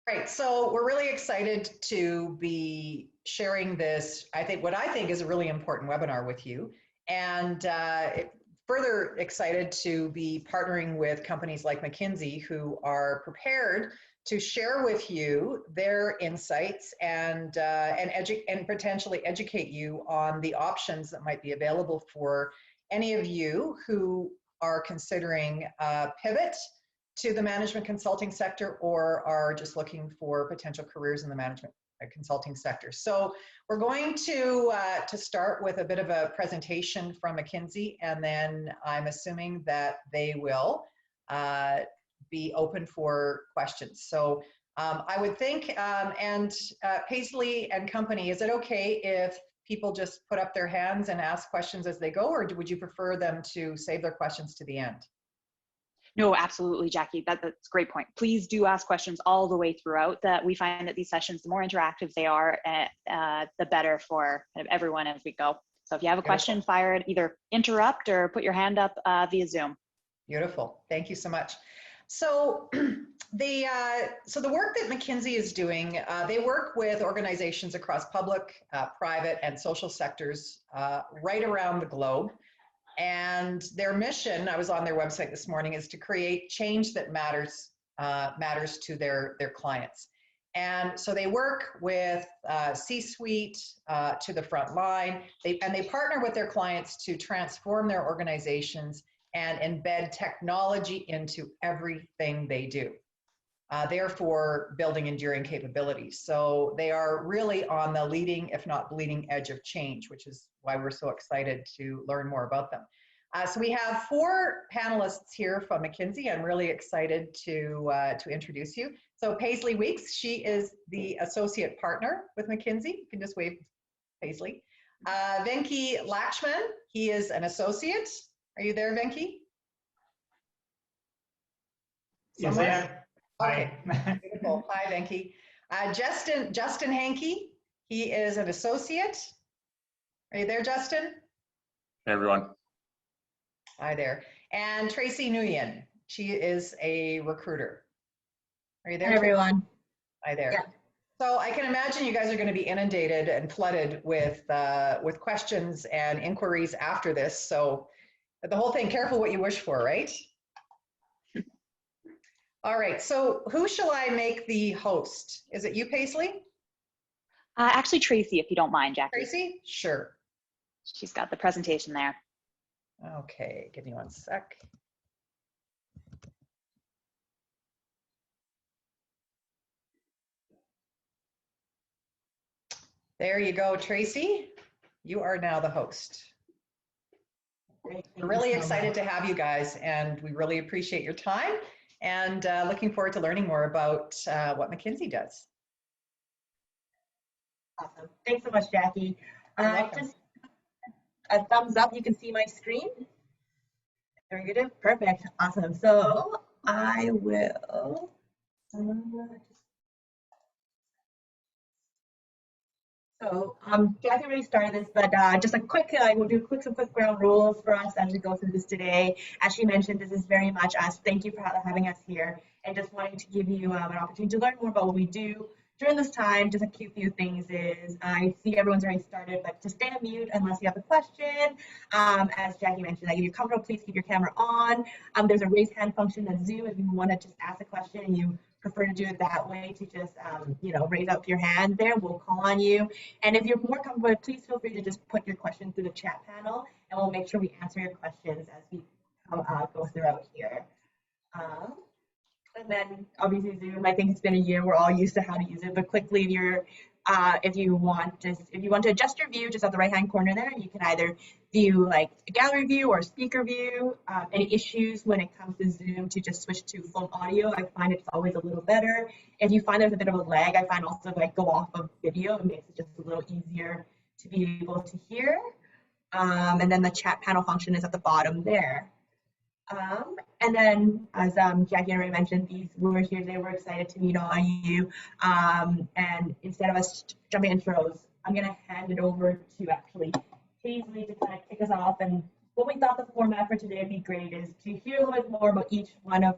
Right, so we're really excited to be sharing this, what I think is a really important webinar with you. And further excited to be partnering with companies like McKinsey, who are prepared to share with you their insights and potentially educate you on the options that might be available for any of you who are considering a pivot to the management consulting sector or are just looking for potential careers in the management consulting sector. So we're going to start with a bit of a presentation from McKinsey, and then I'm assuming that they will be open for questions. So I would think, Paisley and company, is it okay if people just put up their hands and ask questions as they go, or would you prefer them to save their questions to the end? No, absolutely, Jackie. That's a great point. Please do ask questions all the way throughout. That we find that these sessions, the more interactive they are, the better for kind of everyone as we go. So if you have a question, fire it, either interrupt or put your hand up via Zoom. Beautiful. Thank you so much. So the work that McKinsey is doing, they work with organizations across public, private, and social sectors right around the globe. And their mission, I was on their website this morning, is to create change that matters to their clients. And so they work with C-suite to the front line, and they partner with their clients to transform their organizations and embed technology into everything they do, therefore building enduring capabilities. So they are really on the leading, if not bleeding edge of change, which is why we're so excited to learn more about them. So we have 4 panelists here from McKinsey. I'm really excited to introduce you. So Paisley Weeks, she is the associate partner with McKinsey. You can just wave, Paisley. Benky Lakshman, he is an associate. Are you there, Benky? Yes, I am. Okay, Hi. beautiful. Hi, Benky. Justin Hankey, he is an associate. Are you there, Justin? Hey, everyone. Hi there. And Tracy Nguyen, she is a recruiter. Are you there? Hi, everyone. Hi there. Yeah. So I can imagine you guys are going to be inundated and flooded with questions and inquiries after this. So the whole thing, careful what you wish for, right? All right, so who shall I make the host? Is it you, Paisley? Actually, Tracy, if you don't mind, Jackie. Tracy? Sure. She's got the presentation there. Okay, give me one sec. There you go, Tracy. You are now the host. Great. We're really excited to have you guys, and we really appreciate your time, and looking forward to learning more about what McKinsey does. Awesome. Thanks so much, Jackie. Welcome. Just a thumbs up. You can see my screen. Very good. Perfect. Awesome. So I will. Jackie already started this, but just a quick, we'll do some quick ground rules for us as we go through this today. As she mentioned, this is very much us. Thank you for having us here, and just wanting to give you an opportunity to learn more about what we do during this time. Just a few things is, I see everyone's already started, but to stay on mute unless you have a question. As Jackie mentioned, if you're comfortable, please keep your camera on. There's a raise hand function in Zoom if you want to just ask a question and you prefer to do it that way, to just raise up your hand there. We'll call on you. And if you're more comfortable, please feel free to just put your question through the chat panel, and we'll make sure we answer your questions as we go throughout here. And then obviously Zoom, I think it's been a year, we're all used to how to use it, but quickly if you want to adjust your view, just at the right hand corner there, you can either view like a gallery view or speaker view. Any issues when it comes to Zoom, to just switch to full audio, I find it's always a little better. If you find there's a bit of a lag, I find also like go off of video, it makes it just a little easier to be able to hear. And then the chat panel function is at the bottom there. And then, as Jackie already mentioned, we're here today. We're excited to meet all of you. And instead of us jumping intros, I'm going to hand it over to actually Paisley to kind of kick us off. And what we thought the format for today would be great is to hear a little bit more about each one of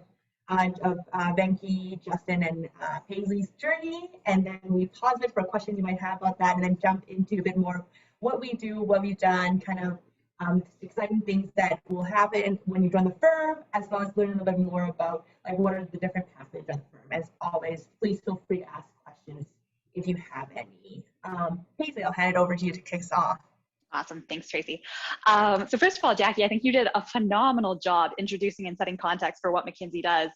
of Benky, Justin, and Paisley's journey, and then we pause it for questions you might have about that, and then jump into a bit more of what we do, what we've done, kind of exciting things that will happen when you join the firm, as well as learn a little bit more about like what are the different paths to the firm. As always, please feel free to ask questions if you have any. Paisley, I'll hand it over to you to kick us off. Awesome. Thanks, Tracy. So first of all, Jackie, I think you did a phenomenal job introducing and setting context for what McKinsey does.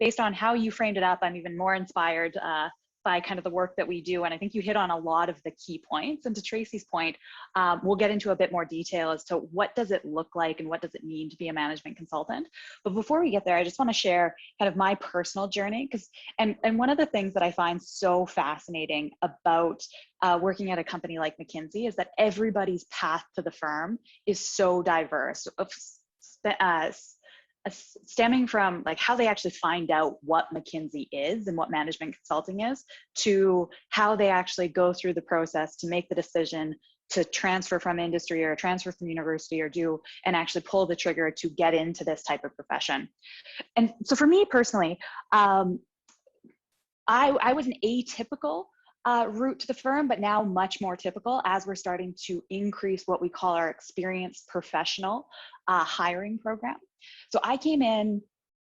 Based on how you framed it up, I'm even more inspired by kind of the work that we do. And I think you hit on a lot of the key points. And to Tracy's point, we'll get into a bit more detail as to what does it look like and what does it mean to be a management consultant. But before we get there, I just want to share kind of my personal journey, because and one of the things that I find so fascinating about working at a company like McKinsey is that everybody's path to the firm is so diverse. Stemming from like how they actually find out what McKinsey is and what management consulting is, to how they actually go through the process to make the decision to transfer from industry or transfer from university or do and actually pull the trigger to get into this type of profession. And so for me personally, I was an atypical route to the firm, but now much more typical as we're starting to increase what we call our experienced professional hiring program. So I came in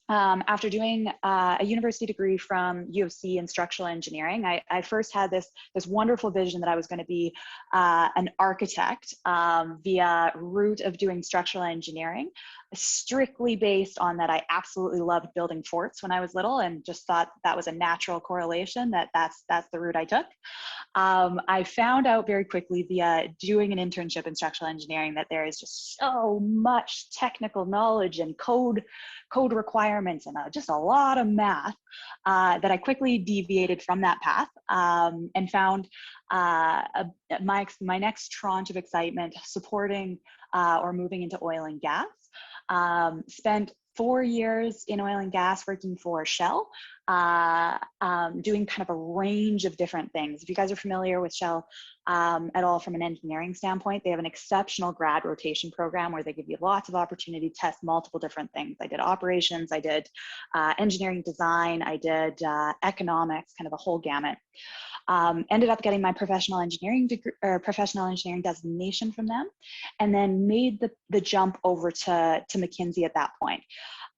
after doing a university degree from U of C in structural engineering. I first had this wonderful vision that I was going to be an architect via route of doing structural engineering, strictly based on that I absolutely loved building forts when I was little and just thought that was a natural correlation, that's the route I took. I found out very quickly via doing an internship in structural engineering that there is just so much technical knowledge and code requirements and just a lot of math that I quickly deviated from that path and found my next tranche of excitement supporting or moving into oil and gas. Spent 4 years in oil and gas working for Shell, doing kind of a range of different things. If you guys are familiar with Shell at all from an engineering standpoint, they have an exceptional grad rotation program where they give you lots of opportunity to test multiple different things. I did operations, I did engineering design, I did economics, kind of a whole gamut. Ended up getting my professional engineering degree or professional engineering designation from them, and then made the jump over to McKinsey at that point.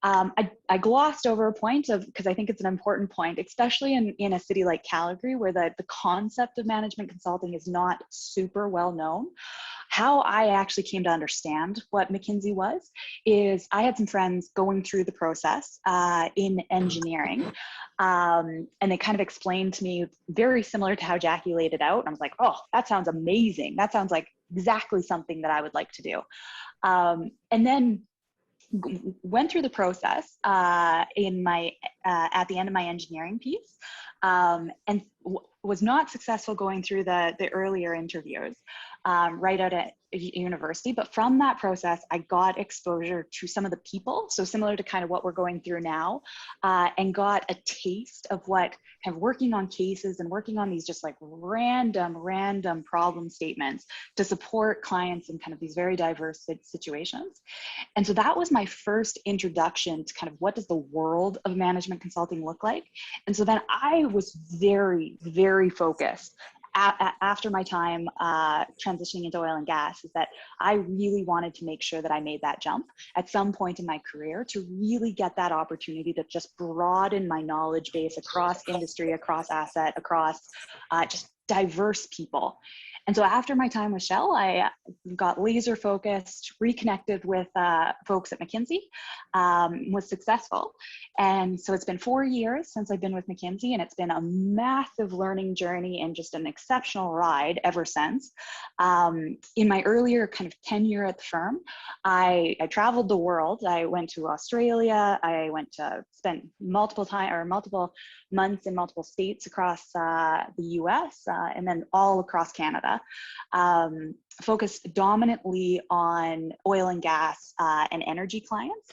I glossed over a point because I think it's an important point, especially in a city like Calgary, where the concept of management consulting is not super well known. How I actually came to understand what McKinsey was is I had some friends going through the process in engineering, and they kind of explained to me very similar to how Jackie laid it out. And I was like, oh, that sounds amazing. That sounds like exactly something that I would like to do. And then went through the process in my at the end of my engineering piece, and was not successful going through the earlier interviews right out at university. But from that process, I got exposure to some of the people, so similar to kind of what we're going through now, and got a taste of what kind of working on cases and working on these just like random problem statements to support clients in kind of these very diverse situations. And so that was my first introduction to kind of what does the world of management consulting look like. And so then I was very, very focused after my time transitioning into oil and gas, is that I really wanted to make sure that I made that jump at some point in my career to really get that opportunity to just broaden my knowledge base across industry, across asset, across just diverse people. And so after my time with Shell, I got laser focused, reconnected with folks at McKinsey, was successful. And so it's been 4 years since I've been with McKinsey, and it's been a massive learning journey and just an exceptional ride ever since. In my earlier kind of tenure at the firm, I traveled the world. I went to Australia. I spent multiple months in multiple states across the US, and then all across Canada. Focused dominantly on oil and gas and energy clients.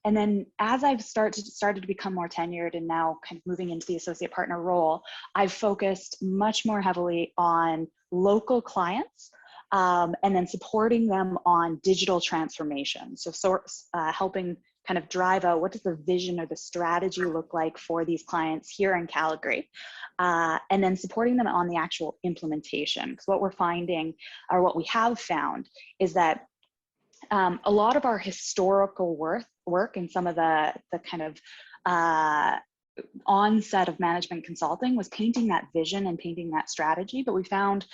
And then as I've started to become more tenured and now kind of moving into the associate partner role, I've focused much more heavily on local clients and then supporting them on digital transformation. So helping kind of drive out what does the vision or the strategy look like for these clients here in Calgary, and then supporting them on the actual implementation. Because what we're finding, or what we have found, is that a lot of our historical work and some of the kind of onset of management consulting was painting that vision and painting that strategy. But we found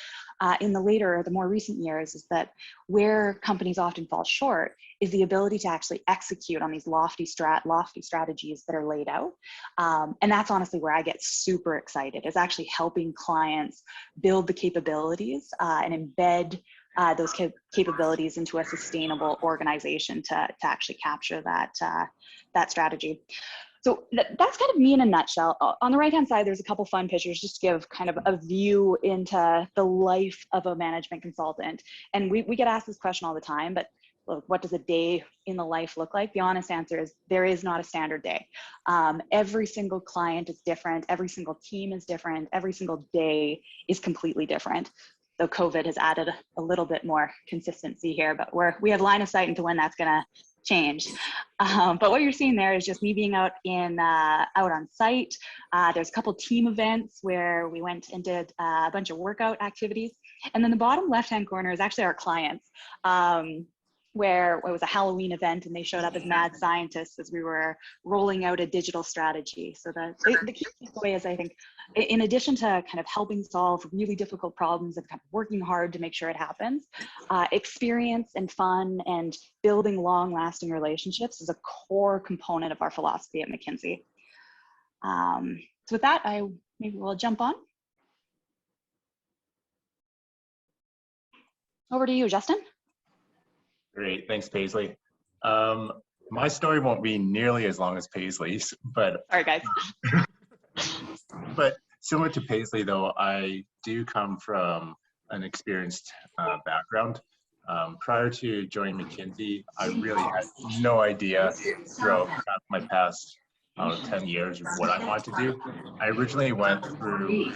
in the more recent years is that where companies often fall short is the ability to actually execute on these lofty strategies that are laid out. And that's honestly where I get super excited, is actually helping clients build the capabilities and embed those capabilities into a sustainable organization to actually capture that strategy. So that's kind of me in a nutshell. On the right-hand side, there's a couple fun pictures just to give kind of a view into the life of a management consultant. And we get asked this question all the time, but what does a day in the life look like? The honest answer is there is not a standard day. Every single client is different. Every single team is different. Every single day is completely different. So COVID has added a little bit more consistency here, but we have line of sight into when that's gonna change. But what you're seeing there is just me being out on site. There's a couple team events where we went and did a bunch of workout activities. And then the bottom left-hand corner is actually our clients, where it was a Halloween event and they showed up as mad scientists as we were rolling out a digital strategy. So the key takeaway is, I think, in addition to kind of helping solve really difficult problems and kind of working hard to make sure it happens, experience and fun and building long-lasting relationships is a core component of our philosophy at McKinsey. So with that, maybe we'll jump on. Over to you, Justin. Great, thanks, Paisley. My story won't be nearly as long as Paisley's, but sorry, guys. But similar to Paisley, though, I do come from an experienced background. Prior to joining McKinsey, I really had no idea throughout my past 10 years of what I wanted to do. I originally went through,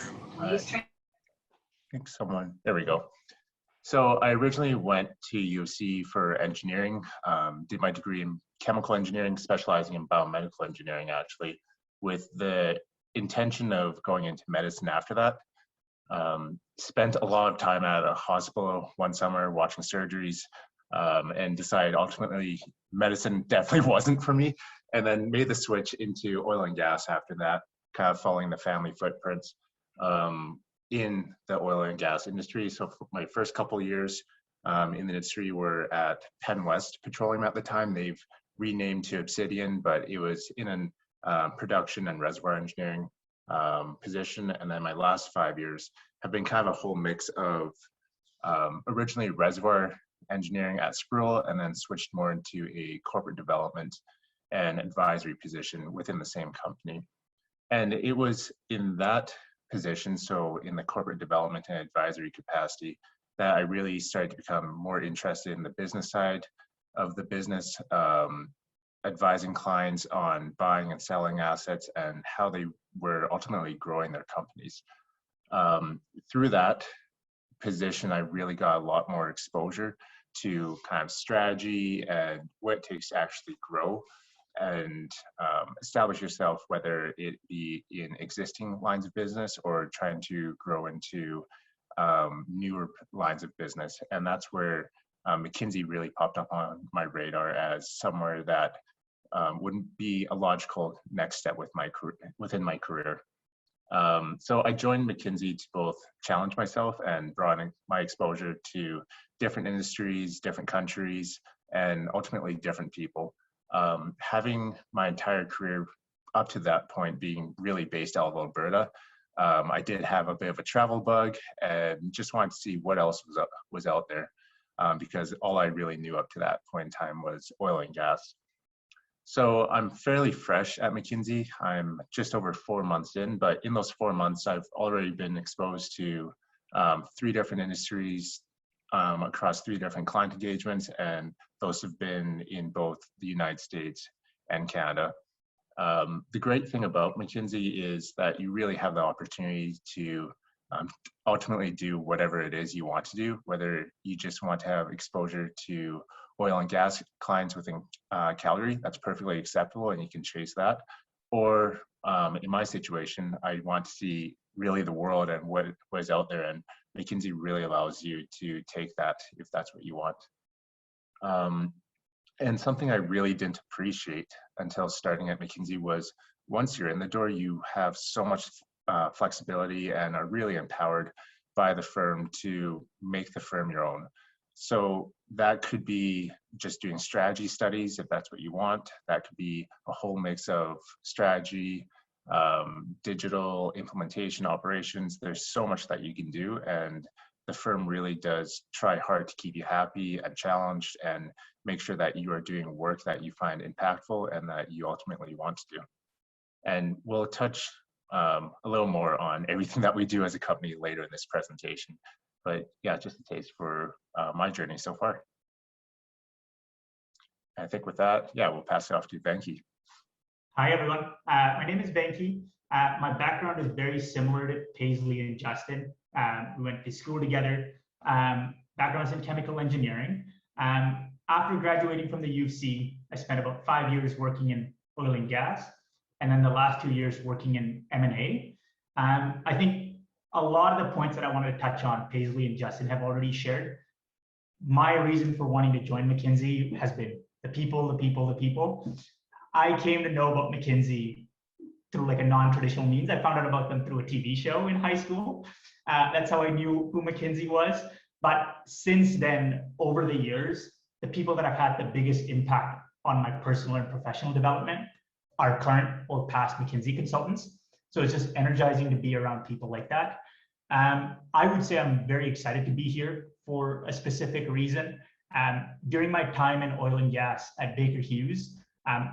there we go. So I originally went to UC for engineering, did my degree in chemical engineering, specializing in biomedical engineering, actually, with the intention of going into medicine after that. Spent a lot of time at a hospital one summer watching surgeries, and decided ultimately medicine definitely wasn't for me, and then made the switch into oil and gas after that, kind of following the family footprints. In the oil and gas industry. So for my first couple of years in the industry were at Penn West Petroleum at the time. They've renamed to Obsidian, but it was in a production and reservoir engineering position. And then my last 5 years have been kind of a whole mix of originally reservoir engineering at Sproul, and then switched more into a corporate development and advisory position within the same company. And it was in that position, so in the corporate development and advisory capacity, that I really started to become more interested in the business side of the business, advising clients on buying and selling assets and how they were ultimately growing their companies. Through that position, I really got a lot more exposure to kind of strategy and what it takes to actually grow and establish yourself, whether it be in existing lines of business or trying to grow into newer lines of business. And that's where McKinsey really popped up on my radar as somewhere that wouldn't be a logical next step within my career. So I joined McKinsey to both challenge myself and broaden my exposure to different industries, different countries, and ultimately different people. Having my entire career up to that point being really based out of Alberta, I did have a bit of a travel bug and just wanted to see what else was out there, because all I really knew up to that point in time was oil and gas. So I'm fairly fresh at McKinsey. I'm just over 4 months in, but in those 4 months, I've already been exposed to 3 different industries, across 3 different client engagements, and those have been in both the United States and Canada. The great thing about McKinsey is that you really have the opportunity to ultimately do whatever it is you want to do, whether you just want to have exposure to oil and gas clients within Calgary, that's perfectly acceptable and you can chase that. Or in my situation, I want to see really the world and what is out there, and McKinsey really allows you to take that if that's what you want. And something I really didn't appreciate until starting at McKinsey was once you're in the door, you have so much flexibility and are really empowered by the firm to make the firm your own. So that could be just doing strategy studies if that's what you want. That could be a whole mix of strategy, digital implementation, operations. There's so much that you can do, and the firm really does try hard to keep you happy and challenged and make sure that you are doing work that you find impactful and that you ultimately want to do. And we'll touch a little more on everything that we do as a company later in this presentation. But yeah, just a taste for my journey so far. I think with that, yeah, we'll pass it off to Benky. Hi, everyone. My name is Benky. My background is very similar to Paisley and Justin. We went to school together. Background is in chemical engineering. After graduating from the U of C, I spent about 5 years working in oil and gas, and then the last 2 years working in M&A. I think a lot of the points that I wanted to touch on, Paisley and Justin have already shared. My reason for wanting to join McKinsey has been the people, the people, the people. I came to know about McKinsey through like a non-traditional means. I found out about them through a TV show in high school. That's how I knew who McKinsey was. But since then, over the years, the people that have had the biggest impact on my personal and professional development are current or past McKinsey consultants. So it's just energizing to be around people like that. I would say I'm very excited to be here for a specific reason. During my time in oil and gas at Baker Hughes,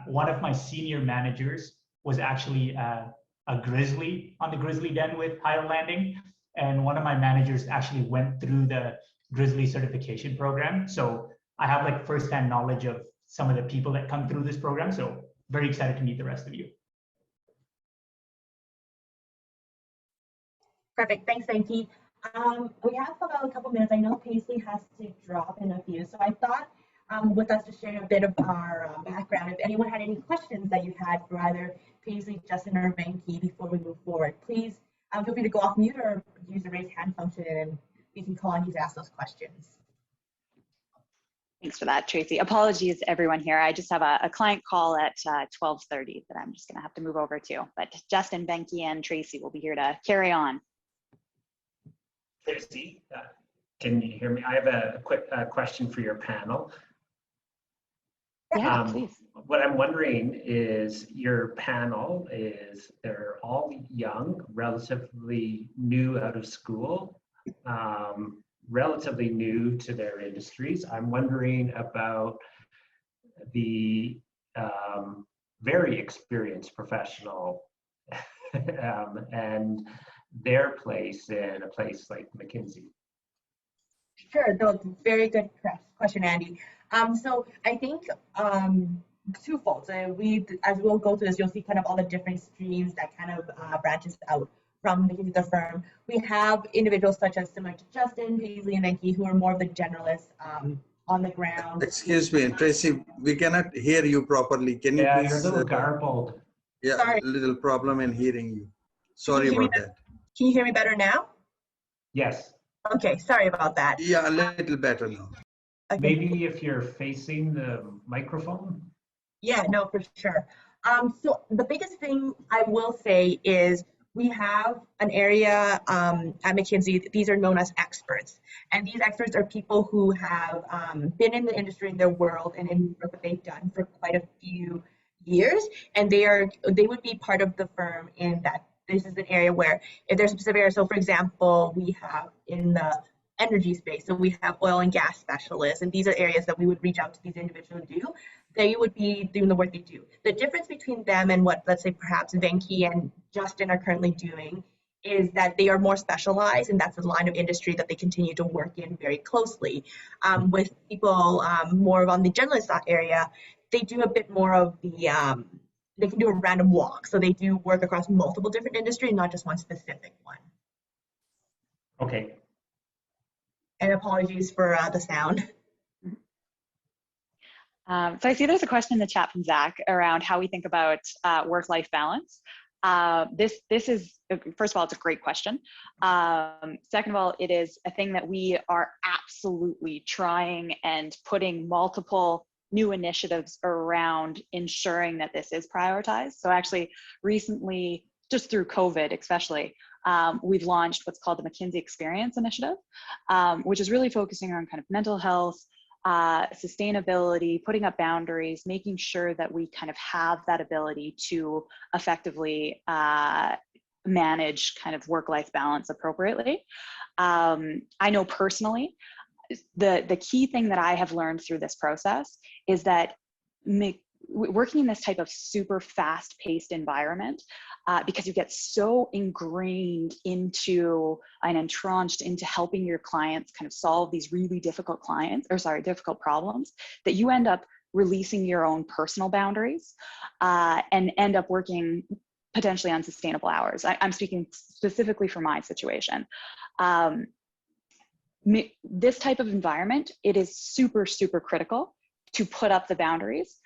one of my senior managers was actually a grizzly on the grizzly den with Higher Landing. And one of my managers actually went through the grizzly certification program. So I have like firsthand knowledge of some of the people that come through this program. So very excited to meet the rest of you. Perfect. Thanks, Benky. We have about a couple minutes. I know Paisley has to drop in a few, so I thought with us just sharing a bit of our background, if anyone had any questions that you had for either Paisley, Justin, or Benky before we move forward, please feel free to go off mute or use the raise hand function, and we can call on you to ask those questions. Thanks for that, Tracy. Apologies, everyone here. I just have a client call at 12:30 that I'm just going to have to move over to. But Justin, Benky, and Tracy will be here to carry on. Tracy, can you hear me? I have a quick question for your panel. Yeah, please. What I'm wondering is your panel they're all young, relatively new out of school, relatively new to their industries. I'm wondering about the very experienced professional and their place in a place like McKinsey. Sure, no, very good question, Andy. So I think twofold. So as we'll go through this, you'll see kind of all the different streams that kind of branches out from the firm. We have individuals such as similar to Justin, Paisley, and Benky, who are more of the generalists on the ground. Excuse me, Tracy, we cannot hear you properly. Can you please? You're a little garbled. Yeah, Sorry. a little problem in hearing you. Sorry about that. Can you hear me better now? Yes. Okay, sorry about that. Yeah, a little better now. Okay. Maybe if you're facing the microphone. Yeah, no, for sure. So the biggest thing I will say is we have an area at McKinsey. These are known as experts, and these experts are people who have been in the industry, in their world, and in what they've done for quite a few years, and they would be part of the firm in that. This is an area where if there's a specific area, so for example, we have in the energy space, so we have oil and gas specialists, and these are areas that we would reach out to these individuals and do. They would be doing the work they do. The difference between them and what, let's say, perhaps Benky and Justin are currently doing is that they are more specialized, and that's the line of industry that they continue to work in very closely. With people more on the generalist area, they do a bit more of the they can do a random walk. So they do work across multiple different industries, not just one specific one. Okay. And apologies for the sound. So I see there's a question in the chat from Zach around how we think about work-life balance. This is, first of all, it's a great question. Second of all, it is a thing that we are absolutely trying and putting multiple new initiatives around ensuring that this is prioritized. So actually recently, just through COVID especially, we've launched what's called the McKinsey Experience Initiative, which is really focusing on kind of mental health, sustainability, putting up boundaries, making sure that we kind of have that ability to effectively manage kind of work-life balance appropriately. I know personally, the key thing that I have learned through this process is that working in this type of super fast-paced environment, because you get so ingrained into and entrenched into helping your clients kind of solve these really difficult problems, that you end up releasing your own personal boundaries and end up working potentially unsustainable hours. I'm speaking specifically for my situation. This type of environment, it is super, super critical to put up the boundaries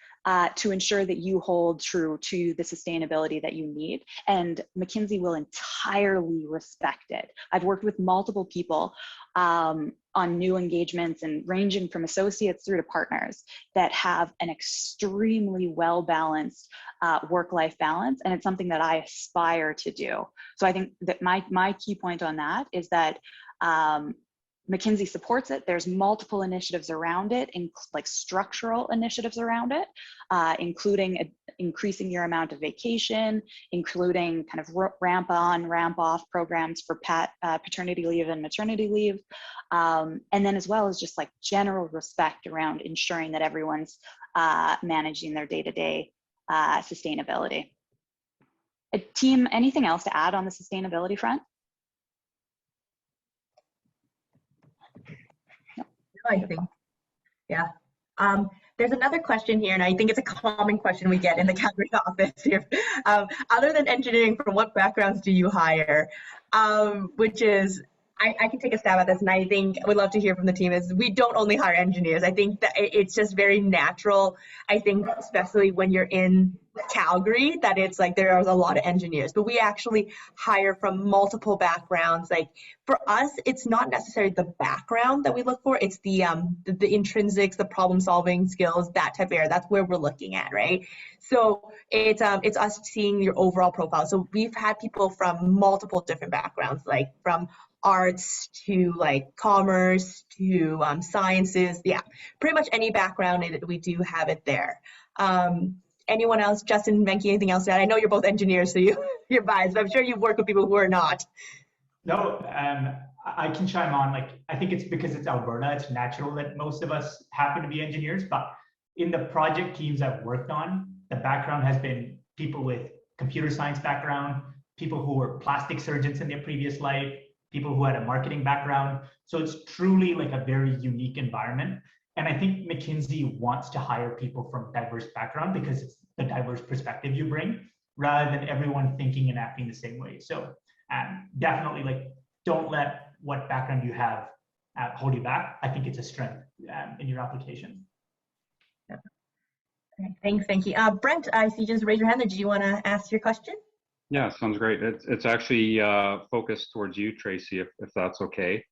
to ensure that you hold true to the sustainability that you need. And McKinsey will entirely respect it. I've worked with multiple people on new engagements and ranging from associates through to partners that have an extremely well-balanced work-life balance. And it's something that I aspire to do. So I think that my key point on that is that McKinsey supports it. There's multiple initiatives around it, like structural initiatives around it, including increasing your amount of vacation, including kind of ramp on, ramp off programs for paternity leave and maternity leave. And then as well as just like general respect around ensuring that everyone's managing their day-to-day sustainability. Team, anything else to add on the sustainability front? I think, yeah. There's another question here, and I think it's a common question we get in the Calgary office here. Other than engineering, from what backgrounds do you hire? Which is, I can take a stab at this, and I think I would love to hear from the team, is we don't only hire engineers. I think that it's just very natural, I think, especially when you're in Calgary, that it's like there's a lot of engineers, but we actually hire from multiple backgrounds. Like for us, it's not necessarily the background that we look for, it's the intrinsics, the problem solving skills, that type of area. That's where we're looking at, right? So it's us seeing your overall profile. So we've had people from multiple different backgrounds, like from arts to like commerce to sciences. Yeah, pretty much any background, we do have it there. Anyone else? Justin, Benky, anything else to add? I know you're both engineers, so you're biased, but I'm sure you work with people who are not. No, I can chime on. Like, I think it's because it's Alberta, it's natural that most of us happen to be engineers, but in the project teams I've worked on, the background has been people with computer science background, people who were plastic surgeons in their previous life, people who had a marketing background. So it's truly like a very unique environment. And I think McKinsey wants to hire people from diverse background because it's the diverse perspective you bring rather than everyone thinking and acting the same way. So definitely, like, don't let what background you have hold you back. I think it's a strength in your application. Yeah. Okay, thanks, Benky. Brent, I see you just raise your hand. Did you want to ask your question? Yeah, sounds great. It's actually focused towards you, Tracy, if that's okay.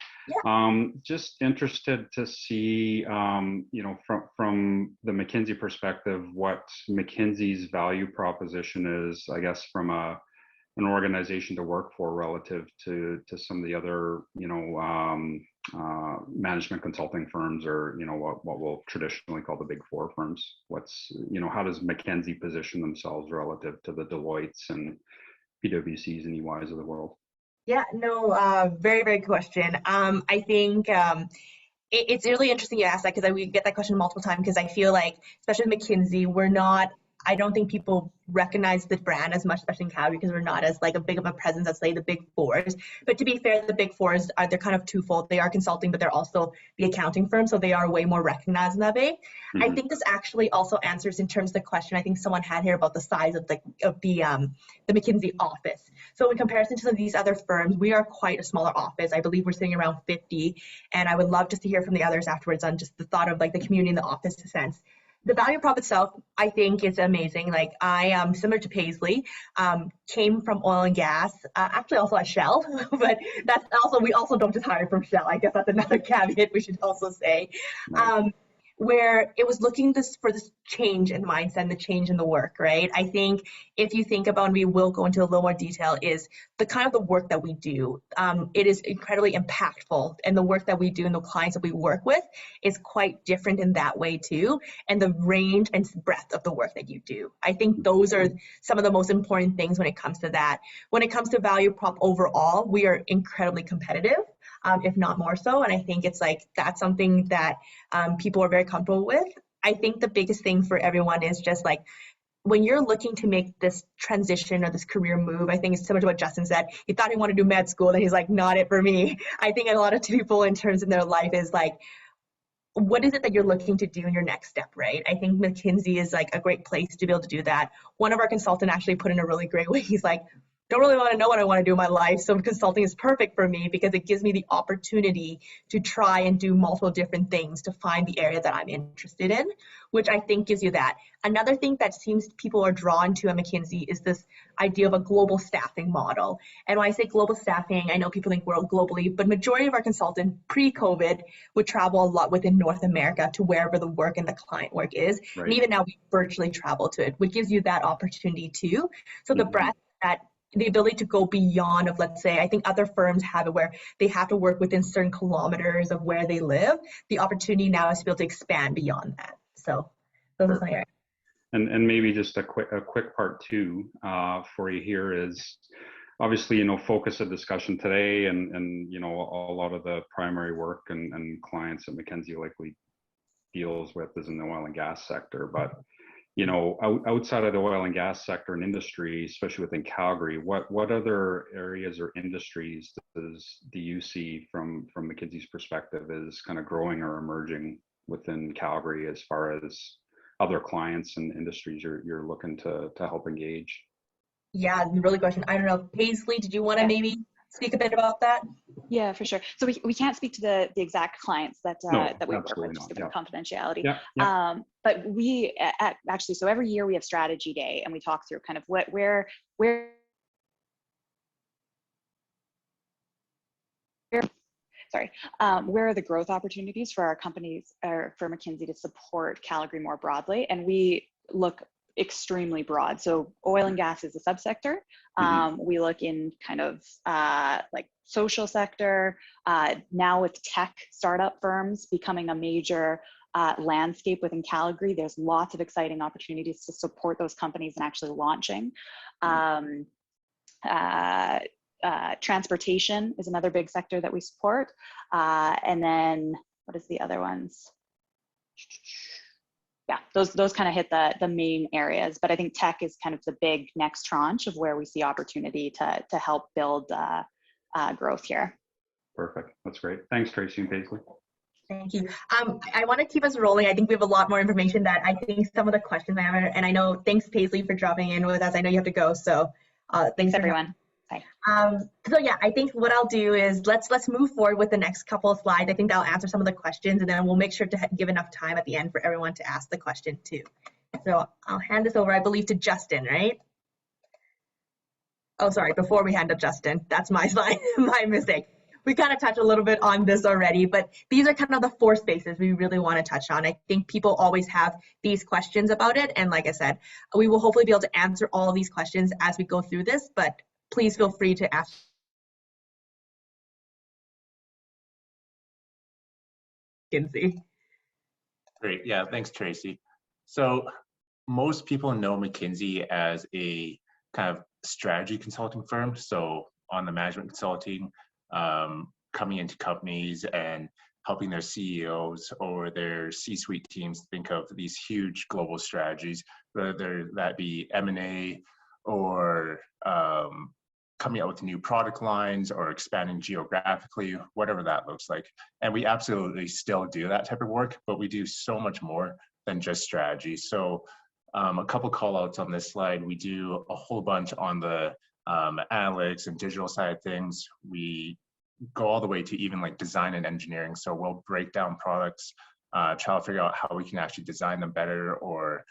Yeah. Just interested to see, you know, from the McKinsey perspective, what McKinsey's value proposition is, I guess, from an organization to work for relative to some of the other, you know, management consulting firms, or, you know, what we'll traditionally call the big four firms. What's, you know, how does McKinsey position themselves relative to the Deloittes and PwCs and EYs of the world? Yeah, no, very, very good question. I think it's really interesting you ask that, because we get that question multiple times, because I feel like, especially with McKinsey, I don't think people recognize the brand as much, especially in Calgary, because we're not as like a big of a presence as, say, the big fours. But to be fair, the big fours they're kind of twofold. They are consulting, but they're also the accounting firm, so they are way more recognized in that way. Mm-hmm. I think this actually also answers in terms of the question I think someone had here about the size of the McKinsey office. So in comparison to some of these other firms, we are quite a smaller office. I believe we're sitting around 50, and I would love just to hear from the others afterwards on just the thought of like the community in the office sense. the value prop itself, I think is amazing. Like I am similar to Paisley, came from oil and gas, actually also at Shell, but that's also, we also don't just hire from Shell. I guess that's another caveat we should also say. Right. Where it was looking for this change in mindset and the change in the work, right? I think if you think about, and we will go into a little more detail, is the kind of the work that we do. It is incredibly impactful, and the work that we do and the clients that we work with is quite different in that way too, and the range and breadth of the work that you do. I think those are some of the most important things when it comes to that. When it comes to value prop overall, we are incredibly competitive. If not more so. And I think it's like, that's something that people are very comfortable with. I think the biggest thing for everyone is just like, when you're looking to make this transition or this career move, I think it's similar to what Justin said. He thought he wanted to do med school, and he's like, not it for me. I think a lot of people in terms of their life is like, what is it that you're looking to do in your next step, right? I think McKinsey is like a great place to be able to do that. One of our consultants actually put in a really great way. He's like, don't really want to know what I want to do in my life. So consulting is perfect for me because it gives me the opportunity to try and do multiple different things to find the area that I'm interested in, which I think gives you that. Another thing that seems people are drawn to at McKinsey is this idea of a global staffing model. And when I say global staffing, I know people think we're globally, but majority of our consultants pre-COVID would travel a lot within North America to wherever the work and the client work is. Right. And even now we virtually travel to it, which gives you that opportunity too. So the breadth, that the ability to go beyond of, let's say, I think other firms have it where they have to work within certain kilometers of where they live. The opportunity now is to be able to expand beyond that. So those are my areas. And maybe just a quick part two for you here is obviously, focus of discussion today and a lot of the primary work and clients that McKinsey likely deals with is in the oil and gas sector. But outside of the oil and gas sector and industry, especially within Calgary, what other areas or industries do you see from McKinsey's perspective is kind of growing or emerging within Calgary as far as other clients and industries you're looking to help engage? Yeah, really good question. I don't know, Paisley, did you want to maybe speak a bit about that? Yeah, for sure. So we can't speak to the exact clients that that we work with, just given confidentiality. Yeah. But we actually, so every year we have strategy day, and we talk through kind of where are the growth opportunities for our companies or for McKinsey to support Calgary more broadly, and we look extremely broad. So oil and gas is a subsector. We look in kind of like social sector, now with tech startup firms becoming a major landscape within Calgary. There's lots of exciting opportunities to support those companies and actually launching. Transportation is another big sector that we support. And then what is the other ones? Yeah, those kind of hit the main areas, but I think tech is kind of the big next tranche of where we see opportunity to help build growth here. Perfect, that's great. Thanks, Tracy and Paisley. Thank you. I want to keep us rolling. I think we have a lot more information that I think some of the questions I have, and I know, thanks Paisley for dropping in with us. I know you have to go, so thanks everyone. Bye. So yeah, I think what I'll do is let's move forward with the next couple of slides. I think that'll answer some of the questions, and then we'll make sure to give enough time at the end for everyone to ask the question too. So I'll hand this over, I believe, to Justin, right? Oh, sorry, before we hand up Justin, that's my slide, my mistake. We kind of touched a little bit on this already, but these are kind of the four spaces we really want to touch on. I think people always have these questions about it, and like I said, we will hopefully be able to answer all of these questions as we go through this, but please feel free to ask. McKinsey. Great, yeah, thanks, Tracy. So most people know McKinsey as a kind of strategy consulting firm. So on the management consulting, coming into companies and helping their CEOs or their C-suite teams think of these huge global strategies, whether that be M&A or coming out with new product lines or expanding geographically, whatever that looks like. And we absolutely still do that type of work, but we do so much more than just strategy. So a couple call outs on this slide. We do a whole bunch on the analytics and digital side of things. We go all the way to even like design and engineering. So we'll break down products try to figure out how we can actually design them better, or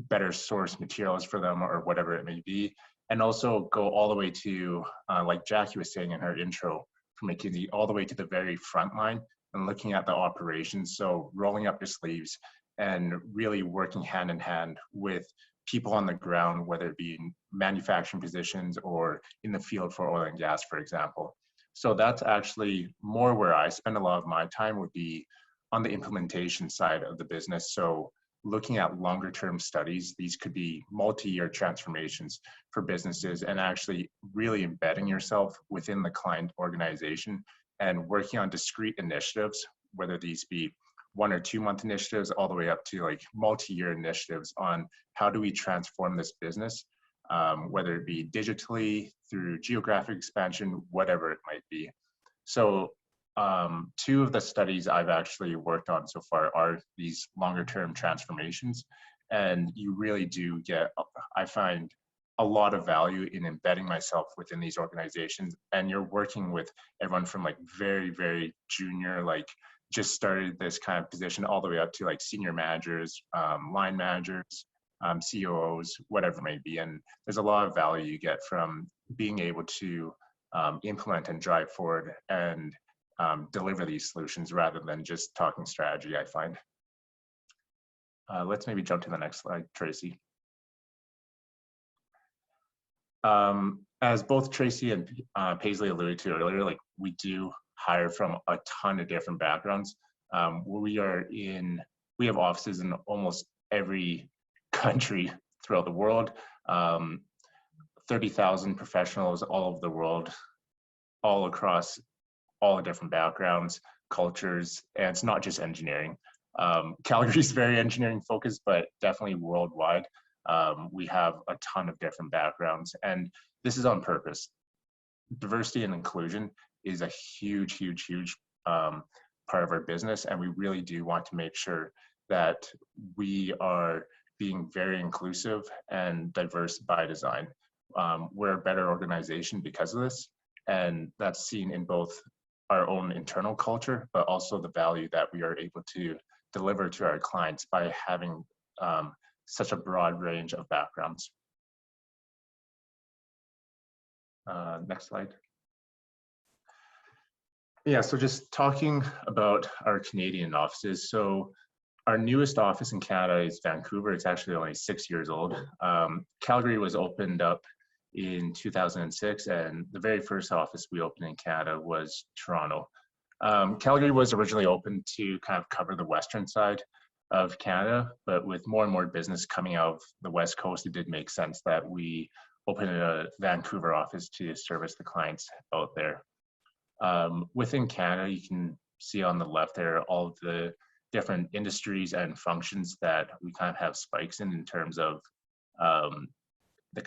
better source materials for them, or whatever it may be. And also go all the way to, like Jackie was saying in her intro from McKinsey, all the way to the very front line and looking at the operations. So rolling up your sleeves and really working hand in hand with people on the ground, whether it be in manufacturing positions or in the field for oil and gas, for example. So that's actually more where I spend a lot of my time, would be on the implementation side of the business. So looking at longer term studies, these could be multi-year transformations for businesses, and actually really embedding yourself within the client organization and working on discrete initiatives, whether these be 1 or 2 month initiatives all the way up to like multi-year initiatives on how do we transform this business, whether it be digitally, through geographic expansion, whatever it might be. So 2 of the studies I've actually worked on so far are these longer term transformations. And you really do get, I find, a lot of value in embedding myself within these organizations. And you're working with everyone from like very, very junior, like just started this kind of position, all the way up to like senior managers, line managers, COOs, whatever it may be. And there's a lot of value you get from being able to implement and drive forward and deliver these solutions rather than just talking strategy, I find. Let's maybe jump to the next slide, Tracy. As both Tracy and Paisley alluded to earlier, like we do hire from a ton of different backgrounds. We have offices in almost every country throughout the world, 30,000 professionals all over the world, all across all the different backgrounds, cultures, and it's not just engineering. Calgary is very engineering focused, but definitely worldwide. We have a ton of different backgrounds, and this is on purpose. Diversity and inclusion is a huge, huge, huge part of our business, and we really do want to make sure that we are being very inclusive and diverse by design. We're a better organization because of this, and that's seen in both our own internal culture, but also the value that we are able to deliver to our clients by having such a broad range of backgrounds. Next slide. Yeah, so just talking about our Canadian offices. So our newest office in Canada is Vancouver. It's actually only 6 years old. Calgary was opened up in 2006, and the very first office we opened in Canada was Toronto. Calgary was originally opened to kind of cover the western side of Canada, but with more and more business coming out of the West Coast, it did make sense that we opened a Vancouver office to service the clients out there. Within Canada, you can see on the left there all of the different industries and functions that we kind of have spikes in terms of the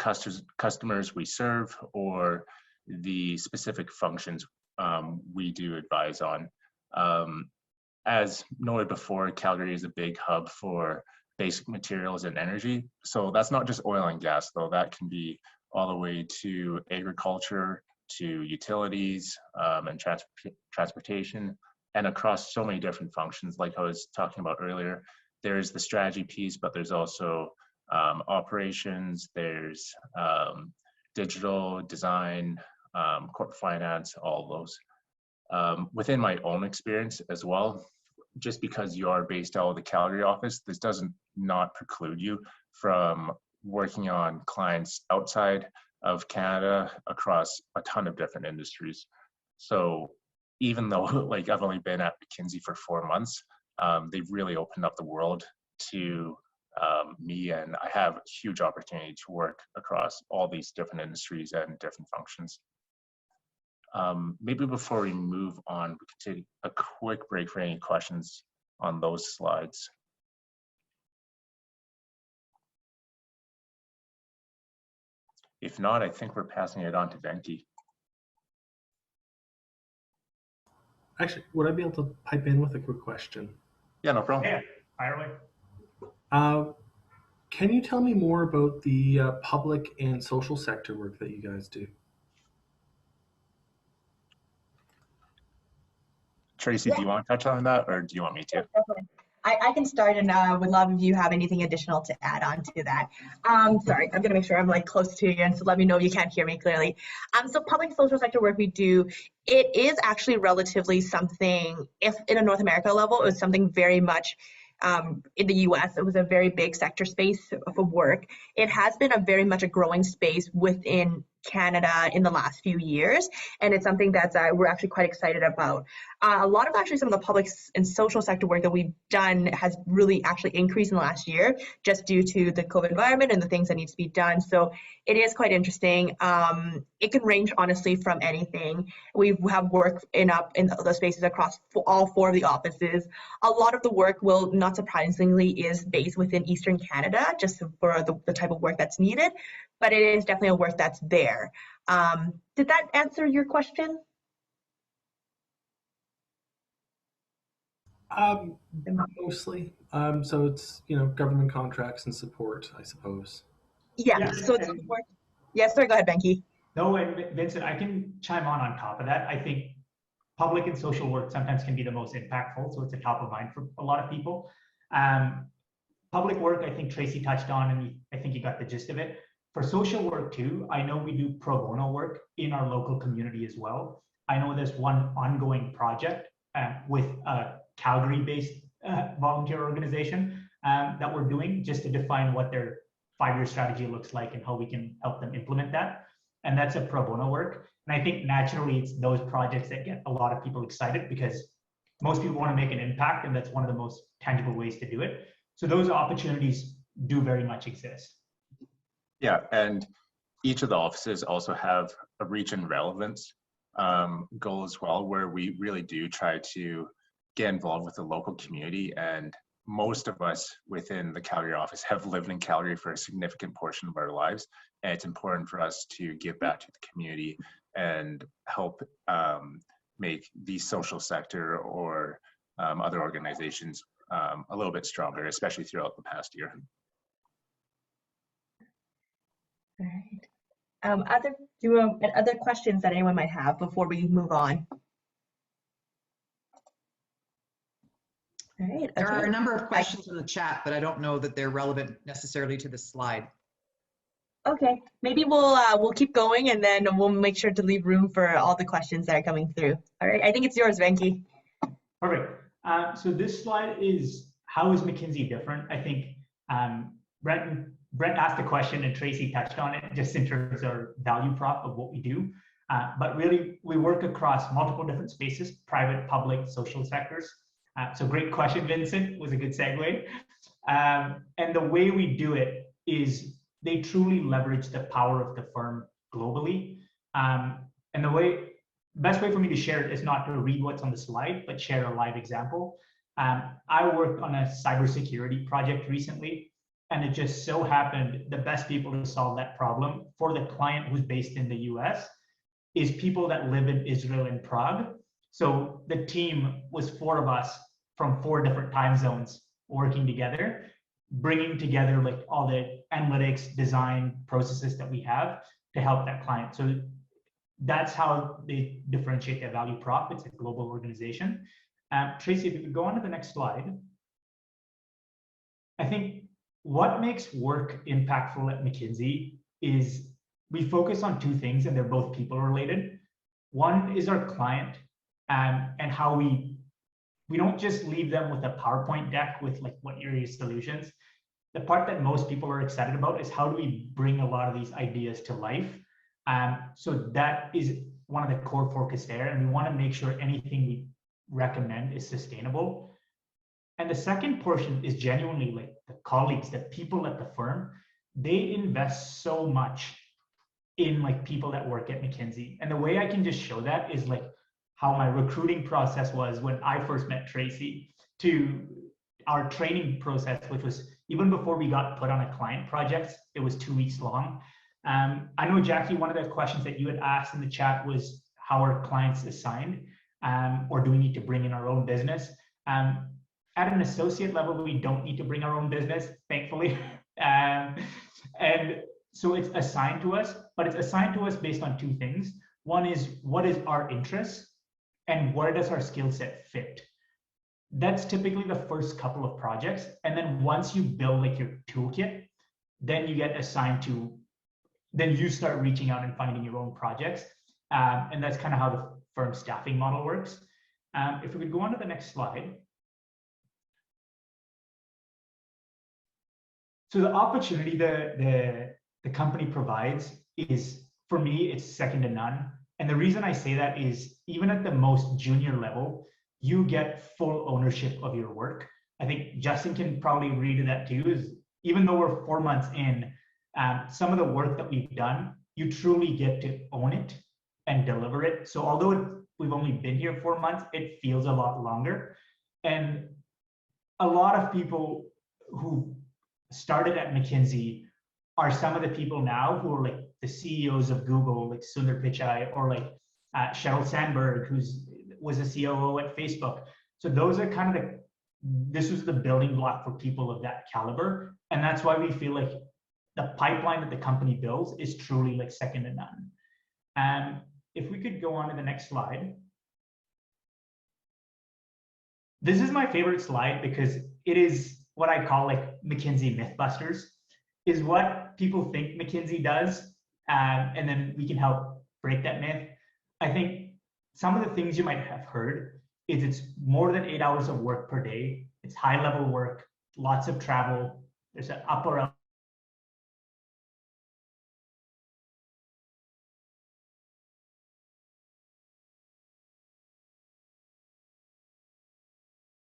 customers we serve, or the specific functions we do advise on. As noted before, Calgary is a big hub for basic materials and energy. So that's not just oil and gas, though. That can be all the way to agriculture, to utilities, and transportation, and across so many different functions. Like I was talking about earlier, there's the strategy piece, but there's also operations, there's digital design, corporate finance, all of those. Within my own experience as well, just because you are based out of the Calgary office, this doesn't not preclude you from working on clients outside of Canada across a ton of different industries. So even though like I've only been at McKinsey for 4 months, they've really opened up the world to me, and I have a huge opportunity to work across all these different industries and different functions. Maybe before we move on, we could take a quick break for any questions on those slides. If not, I think we're passing it on to Benky. Actually, would I be able to pipe in with a quick question? Yeah, no problem. Yeah, fire away. Can you tell me more about the public and social sector work that you guys do? Tracy, do you want to touch on that, or do you want me to? Definitely. I can start, and would love if you have anything additional to add on to that. Sorry, I'm gonna make sure I'm like close to you, and so let me know if you can't hear me clearly. So public social sector work we do, it is actually relatively something, if in a North America level, it was something very much in the US, it was a very big sector space for work. It has been a very much a growing space within Canada in the last few years, and it's something that we're actually quite excited about. A lot of actually some of the public and social sector work that we've done has really actually increased in the last year, just due to the COVID environment and the things that need to be done. So it is quite interesting. It can range honestly from anything. We have work in those spaces across all 4 of the offices. A lot of the work will, not surprisingly, is based within Eastern Canada, just for the type of work that's needed, but it is definitely a work that's there. Did that answer your question? Mostly. So it's, government contracts and support, I suppose. Yeah, so it's work. Yes, sorry, go ahead, Benky. No, and Vincent, I can chime on top of that. I think public and social work sometimes can be the most impactful, so it's a top of mind for a lot of people. Public work, I think Tracy touched on, and I think you got the gist of it. For social work too, I know we do pro bono work in our local community as well. I know there's one ongoing project with a Calgary-based volunteer organization that we're doing just to define what their 5-year strategy looks like and how we can help them implement that. And that's a pro bono work. And I think naturally it's those projects that get a lot of people excited, because most people want to make an impact, and that's one of the most tangible ways to do it. So those opportunities do very much exist. Yeah, and each of the offices also have a reach and relevance goal as well, where we really do try to get involved with the local community. And most of us within the Calgary office have lived in Calgary for a significant portion of our lives. And it's important for us to give back to the community and help make the social sector or other organizations a little bit stronger, especially throughout the past year. All right. Other questions that anyone might have before we move on? All right. There are a number of questions in the chat, but I don't know that they're relevant necessarily to this slide. Okay, maybe we'll keep going, and then we'll make sure to leave room for all the questions that are coming through. All right, I think it's yours, Benky. Perfect. So this slide is, how is McKinsey different? I think Brent asked a question and Tracy touched on it, just in terms of our value prop of what we do. But really, we work across multiple different spaces: private, public, social sectors. So great question, Vincent, was a good segue. And the way we do it is they truly leverage the power of the firm globally. And the best way for me to share it is not to read what's on the slide, but share a live example. I worked on a cybersecurity project recently, and it just so happened the best people to solve that problem for the client who's based in the US is people that live in Israel and Prague. So the team was 4 of us from 4 different time zones working together, bringing together like all the analytics, design processes that we have to help that client. So that's how they differentiate their value prop. It's a global organization. Tracy, if you could go on to the next slide. I think what makes work impactful at McKinsey is we focus on 2 things, and they're both people related. One is our client, and how we don't just leave them with a PowerPoint deck with like what are your solutions. The part that most people are excited about is how do we bring a lot of these ideas to life. So that is one of the core focus there, and we want to make sure anything we recommend is sustainable. And the second portion is genuinely like the colleagues, the people at the firm. They invest so much in like people that work at McKinsey. And the way I can just show that is like how my recruiting process was when I first met Tracy, to our training process, which was even before we got put on a client project. It was 2 weeks long. I know, Jackie, one of the questions that you had asked in the chat was how are clients assigned, or do we need to bring in our own business? At an associate level, we don't need to bring our own business, thankfully. And so it's assigned to us, but it's assigned to us based on 2 things. One is, what is our interest? and where does our skill set fit? That's typically the first couple of projects. And then once you build like your toolkit, then you get assigned to, then you start reaching out and finding your own projects. And that's kind of how the firm staffing model works. If we could go on to the next slide. So the opportunity the company provides is, for me, it's second to none. And the reason I say that is even at the most junior level, you get full ownership of your work. I think Justin can probably agree to that too, is even though we're 4 months in, some of the work that we've done, you truly get to own it and deliver it. So although we've only been here 4 months, it feels a lot longer. And a lot of people who started at McKinsey are some of the people now who are like the CEOs of Google, like Sundar Pichai, or like Sheryl Sandberg, who's was a COO at Facebook. So those are kind of this was the building block for people of that caliber. And that's why we feel like the pipeline that the company builds is truly like second to none. And if we could go on to the next slide. This is my favorite slide because it is what I call like McKinsey Mythbusters, is what people think McKinsey does. And then we can help break that myth. I think some of the things you might have heard is it's more than 8 hours of work per day. It's high level work, lots of travel. There's an up or out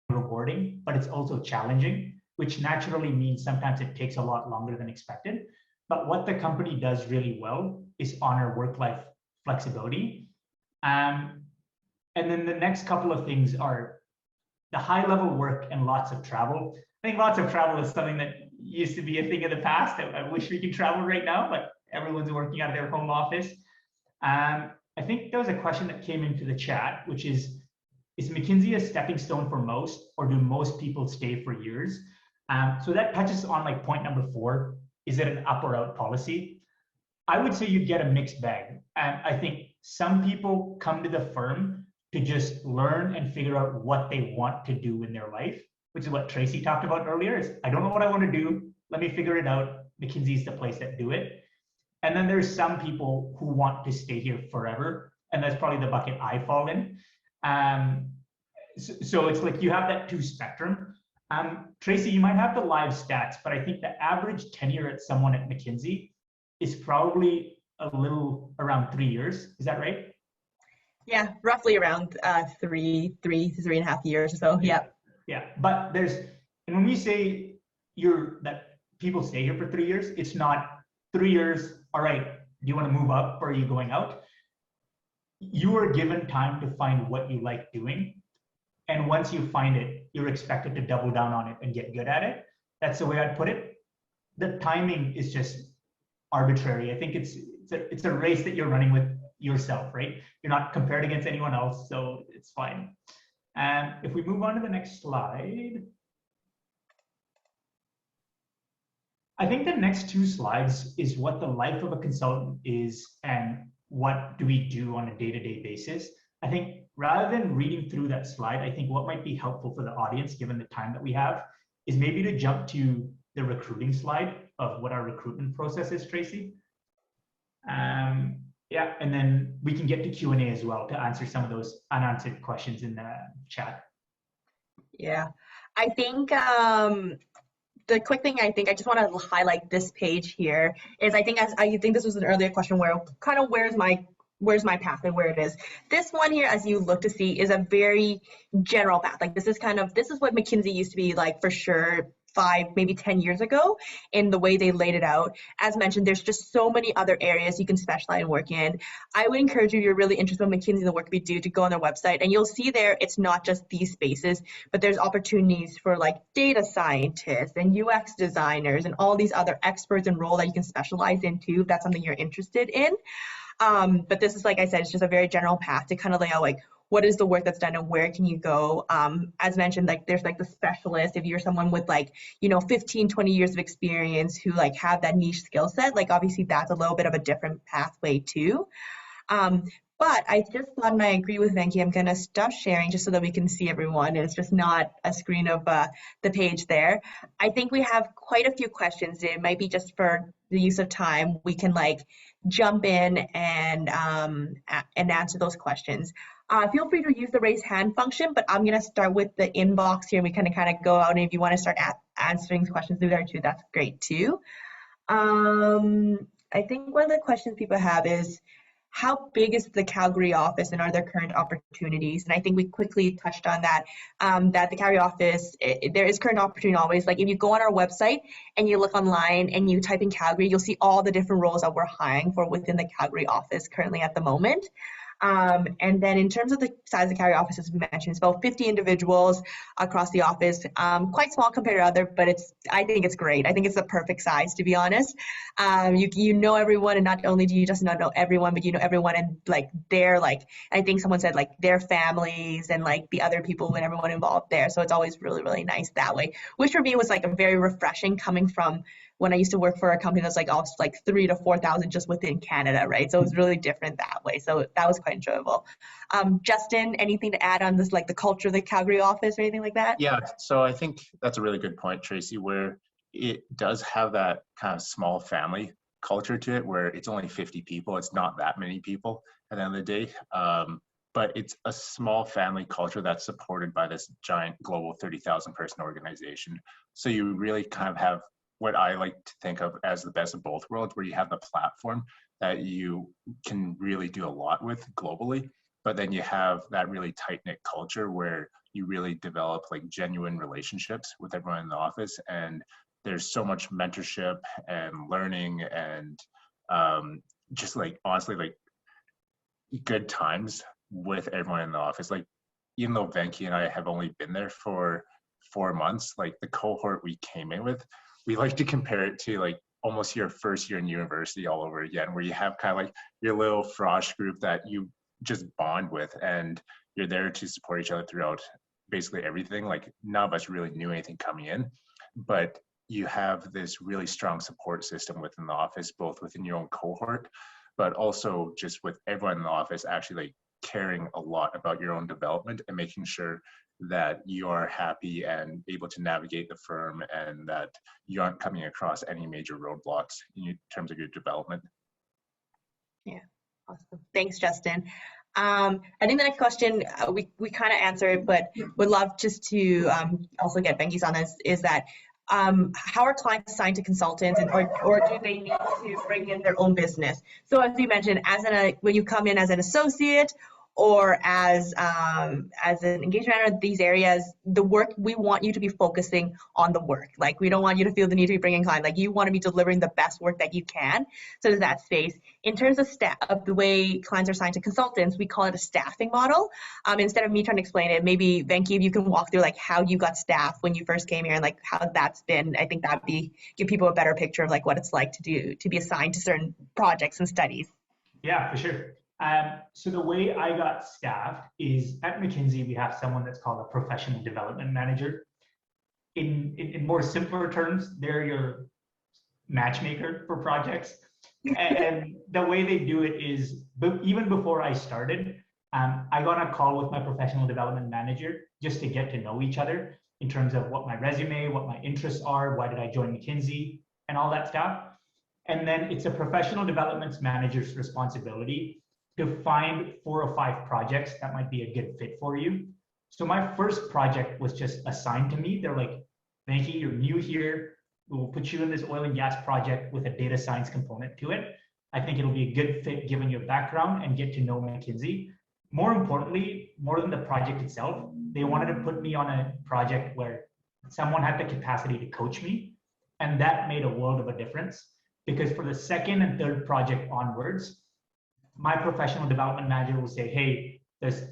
rewarding, but it's also challenging, which naturally means sometimes it takes a lot longer than expected. But what the company does really well is honor work-life flexibility. And then the next couple of things are the high-level work and lots of travel. I think lots of travel is something that used to be a thing of the past. I wish we could travel right now, but everyone's working out of their home office. I think there was a question that came into the chat, which is McKinsey a stepping stone for most, or do most people stay for years? So that touches on like point number 4. Is it an up or out policy? I would say you'd get a mixed bag. And I think some people come to the firm to just learn and figure out what they want to do in their life, which is what Tracy talked about earlier, is I don't know what I want to do. Let me figure it out. McKinsey's the place that do it. And then there's some people who want to stay here forever. And that's probably the bucket I fall in. So it's like you have that 2 spectrum. Tracy, you might have the live stats, but I think the average tenure at someone at McKinsey is probably a little around 3 years. Is that right? Yeah, roughly around 3 to 3.5 years or so. Yeah. Yeah, but and when we say that people stay here for 3 years, it's not 3 years. All right, do you want to move up or are you going out? You are given time to find what you like doing. And once you find it, you're expected to double down on it and get good at it. That's the way I'd put it. The timing is just arbitrary. I think it's a race that you're running with yourself, right? You're not compared against anyone else, so it's fine. And if we move on to the next slide, I think the next 2 slides is what the life of a consultant is and what do we do on a day-to-day basis. I think rather than reading through that slide, I think what might be helpful for the audience, given the time that we have, is maybe to jump to the recruiting slide of what our recruitment process is, Tracy. Yeah, and then we can get to Q&A as well to answer some of those unanswered questions in the chat. Yeah, I think the quick thing I just want to highlight this page here is I think this was an earlier question where kind of where's my path and where it is. This one here, as you look to see, is a very general path. Like this is what McKinsey used to be like for sure 5, maybe 10 years ago in the way they laid it out. As mentioned, there's just so many other areas you can specialize and work in. I would encourage you, if you're really interested in McKinsey and the work we do, to go on their website and you'll see there it's not just these spaces, but there's opportunities for like data scientists and UX designers and all these other experts and roles that you can specialize into if that's something you're interested in. But this is, like I said, it's just a very general path to kind of lay out like what is the work that's done and where can you go. As mentioned, like there's like the specialist, if you're someone with like, 15, 20 years of experience who like have that niche skill set, like obviously that's a little bit of a different pathway too. But I just thought, and I agree with Benky, I'm going to stop sharing just so that we can see everyone. And it's just not a screen of the page there. I think we have quite a few questions. It might be just for the use of time. We can like jump in and answer those questions. Feel free to use the raise hand function, but I'm going to start with the inbox here. And we kind of go out. And if you want to start answering questions through there too, that's great too. I think one of the questions people have is, how big is the Calgary office and are there current opportunities? And I think we quickly touched on that, that the Calgary office, there is current opportunity always. Like if you go on our website and you look online and you type in Calgary, you'll see all the different roles that we're hiring for within the Calgary office currently at the moment. And then in terms of the size of the Calgary office, as we mentioned, it's about 50 individuals across the office, quite small compared to other, but I think it's great. I think it's the perfect size, to be honest. You know everyone, and not only do you just not know everyone, but you know everyone and like their, like, I think someone said like their families and like the other people and everyone involved there. So it's always really, really nice that way, which for me was like a very refreshing coming from when I used to work for a company that's like also like 3,000 to 4,000 just within Canada, right? So it was really different that way. So that was quite enjoyable. Justin, anything to add on this, like the culture of the Calgary office or anything like that? Yeah, so I think that's a really good point, Tracy, where it does have that kind of small family culture to it, where it's only 50 people. It's not that many people at the end of the day. But it's a small family culture that's supported by this giant global 30,000 person organization. So you really kind of have what I like to think of as the best of both worlds, where you have the platform that you can really do a lot with globally, but then you have that really tight-knit culture where you really develop like genuine relationships with everyone in the office. And there's so much mentorship and learning and just like, honestly, like good times with everyone in the office. Like, even though Benky and I have only been there for 4 months, like the cohort we came in with, we like to compare it to like almost your first year in university all over again, where you have kind of like your little frosh group that you just bond with and you're there to support each other throughout basically everything. Like none of us really knew anything coming in, but you have this really strong support system within the office, both within your own cohort, but also just with everyone in the office actually like caring a lot about your own development and making sure that you are happy and able to navigate the firm and that you aren't coming across any major roadblocks in terms of your development. Yeah, awesome. Thanks, Justin. I think the next question, we kind of answered, but would love just to also get Benky's on this, is that how are clients assigned to consultants, and or do they need to bring in their own business? So as you mentioned, when you come in as an associate or as an engagement manager, these areas, the work, we want you to be focusing on the work. Like we don't want you to feel the need to be bringing clients. Like you want to be delivering the best work that you can. So there's that space. In terms of the way clients are assigned to consultants, we call it a staffing model. Instead of me trying to explain it, maybe Benky, if you can walk through like how you got staffed when you first came here and like how that's been. I think that'd give people a better picture of like what it's like to be assigned to certain projects and studies. Yeah, for sure. So the way I got staffed is at McKinsey, we have someone that's called a professional development manager. In more simpler terms, they're your matchmaker for projects. And the way they do it is, even before I started, I got on a call with my professional development manager just to get to know each other in terms of what my resume, what my interests are, why did I join McKinsey, and all that stuff. And then it's a professional development manager's responsibility to find 4 or 5 projects that might be a good fit for you. So my first project was just assigned to me. They're like, Benky, you're new here. We'll put you in this oil and gas project with a data science component to it. I think it'll be a good fit given your background and get to know McKinsey. More importantly, more than the project itself, they wanted to put me on a project where someone had the capacity to coach me. And that made a world of a difference, because for the second and third project onwards, my professional development manager will say, hey, there's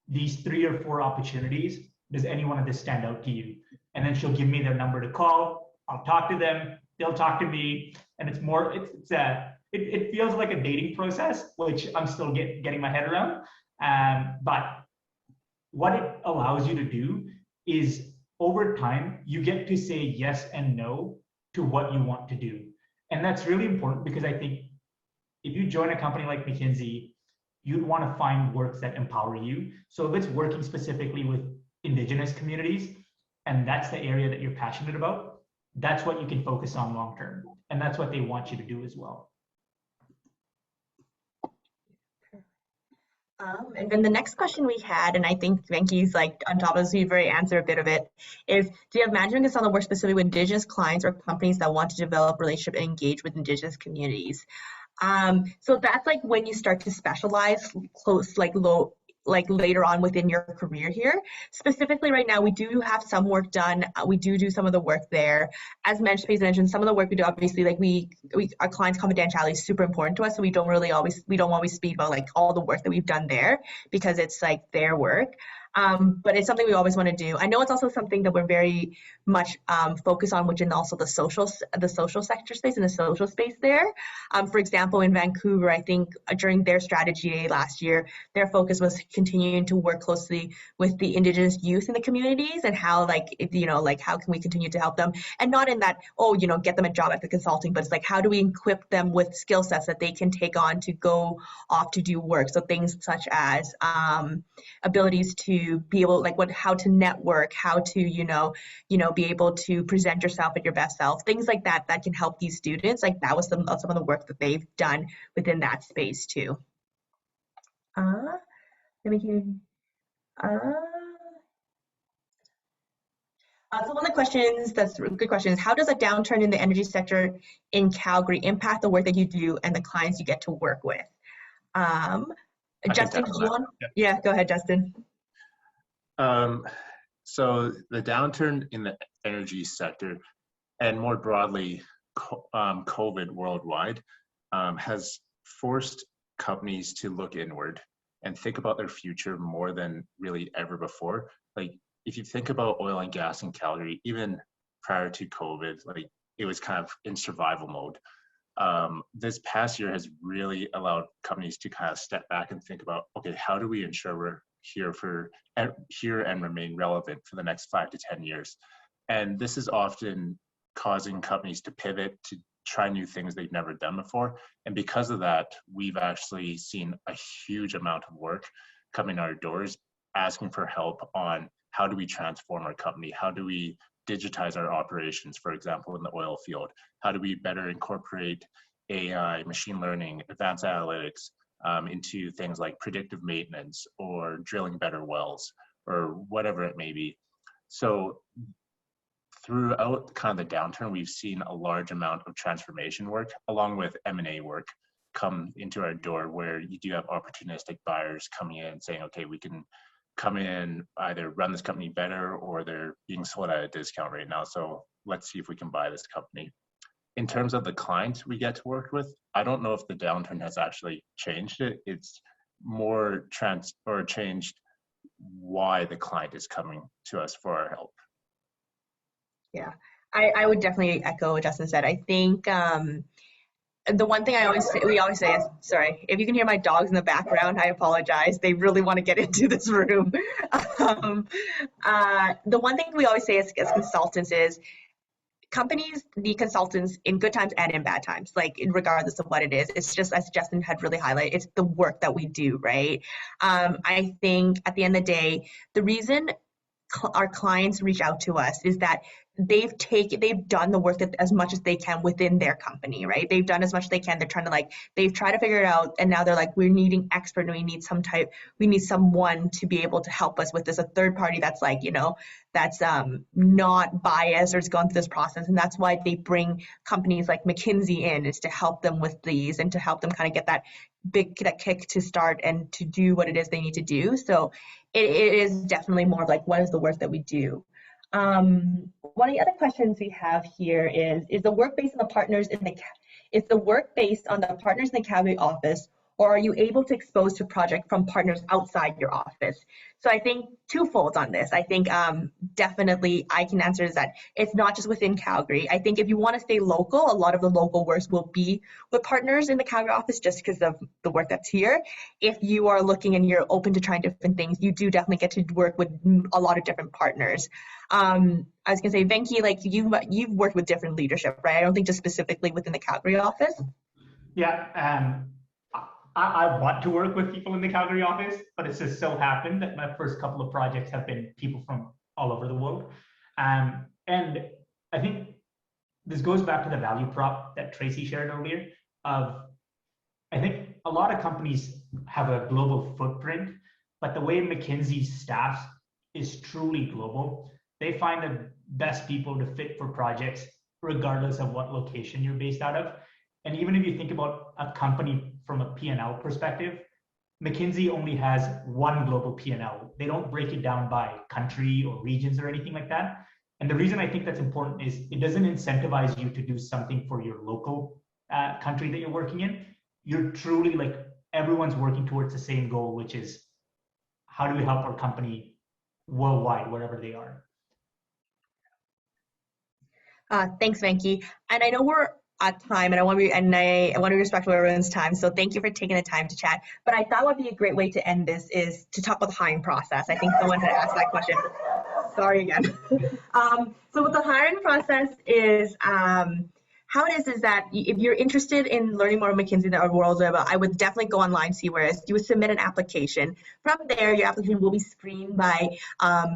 these 3 or 4 opportunities. Does any one of this stand out to you? And then she'll give me their number to call. I'll talk to them. They'll talk to me. And it's more, it feels like a dating process, which I'm still getting my head around. But what it allows you to do is over time, you get to say yes and no to what you want to do. And that's really important, because I think if you join a company like McKinsey, you'd want to find works that empower you. So if it's working specifically with Indigenous communities, and that's the area that you're passionate about, that's what you can focus on long term. And that's what they want you to do as well. And then the next question we had, and I think Benky's like on top of this, you've already answered a bit of it, is do you have management consultant work specifically with Indigenous clients or companies that want to develop relationship and engage with Indigenous communities? So that's like when you start to specialize close, like later on within your career here. Specifically right now, we do have some work done. We do some of the work there. As mentioned, some of the work we do, obviously, like our clients' confidentiality is super important to us. So we don't always speak about like all the work that we've done there because it's like their work. But it's something we always want to do. I know it's also something that we're very much focused on, which is also the social sector space and the social space there. For example, in Vancouver, I think during their strategy day last year, their focus was continuing to work closely with the Indigenous youth in the communities and how how can we continue to help them, and not in that, get them a job at the consulting, but it's like, how do we equip them with skill sets that they can take on to go off to do work? So things such as abilities to be able, how to network, how to, be able to present yourself at your best self, things like that can help these students. Like that was some of the work that they've done within that space too. So one of the questions that's a good question is, how does a downturn in the energy sector in Calgary impact the work that you do and the clients you get to work with? Justin, do you want? Yeah, go ahead, Justin. So the downturn in the energy sector, and more broadly, COVID worldwide, has forced companies to look inward and think about their future more than really ever before. Like, if you think about oil and gas in Calgary, even prior to COVID, like it was kind of in survival mode. This past year has really allowed companies to kind of step back and think about, okay, how do we ensure we're here and remain relevant for the next 5 to 10 years? And this is often causing companies to pivot, to try new things they've never done before. And because of that, we've actually seen a huge amount of work coming our doors, asking for help on how do we transform our company? How do we digitize our operations, for example, in the oil field? How do we better incorporate AI, machine learning, advanced analytics into things like predictive maintenance or drilling better wells or whatever it may be? So throughout kind of the downturn, we've seen a large amount of transformation work along with M&A work come into our door, where you do have opportunistic buyers coming in and saying, okay, we can come in, either run this company better or they're being sold at a discount right now, so let's see if we can buy this company. In terms of the clients we get to work with, I don't know if the downturn has actually changed it. It's more changed why the client is coming to us for our help. Yeah, I would definitely echo what Justin said. I think the one thing we always say is, sorry, if you can hear my dogs in the background, I apologize. They really want to get into this room. The one thing we always say as consultants is, companies need consultants in good times and in bad times, like regardless of what it is. It's just, as Justin had really highlighted, it's the work that we do, right? I think at the end of the day, the reason our clients reach out to us is that they've done the work that as much as they can within their company, right? They've done as much as they can. They're trying to they've tried to figure it out, and now they're like, we're needing expert, and we need someone to be able to help us with this, a third party that's that's not biased or has gone through this process. And that's why they bring companies like McKinsey in, is to help them with these and to help them kind of get that kick to start and to do what it is they need to do. So it is definitely more like, what is the work that we do? One of the other questions we have here is the work based on the partners in the Calgary office, or are you able to expose to project from partners outside your office? So I think twofold on this. I think definitely I can answer is that it's not just within Calgary. I think if you want to stay local, a lot of the local works will be with partners in the Calgary office just because of the work that's here. If you are looking and you're open to trying different things, you do definitely get to work with a lot of different partners. I was gonna say, Benky, you've worked with different leadership, right? I don't think just specifically within the Calgary office. Yeah. I want to work with people in the Calgary office, but it's just so happened that my first couple of projects have been people from all over the world. And I think this goes back to the value prop that Tracy shared earlier of, I think a lot of companies have a global footprint, but the way McKinsey staffs is truly global. They find the best people to fit for projects, regardless of what location you're based out of. And even if you think about a company from a P&L perspective, McKinsey only has one global P&L. They don't break it down by country or regions or anything like that. And the reason I think that's important is it doesn't incentivize you to do something for your local country that you're working in. You're truly like, everyone's working towards the same goal, which is how do we help our company worldwide, wherever they are. Thanks, Benky. And I know we're at time, and I want to be respectful of everyone's time. So thank you for taking the time to chat. But I thought would be a great way to end this is to talk about the hiring process. I think someone had asked that question. Sorry again. So what the hiring process is, how it is that if you're interested in learning more about McKinsey or World, I would definitely go online, see where it is. You would submit an application. From there, your application will be screened by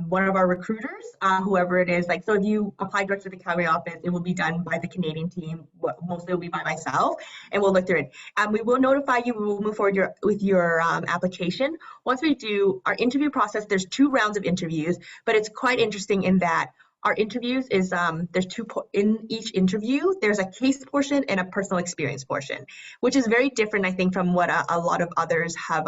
one of our recruiters, whoever it is. Like, so if you apply directly to the Calgary office, it will be done by the Canadian team. Mostly it will be by myself, and we'll look through it. We will notify you. We will move forward with your application. Once we do our interview process, there's 2 rounds of interviews, but it's quite interesting in that our interviews is there's 2 in each interview. There's a case portion and a personal experience portion, which is very different, I think, from what a lot of others have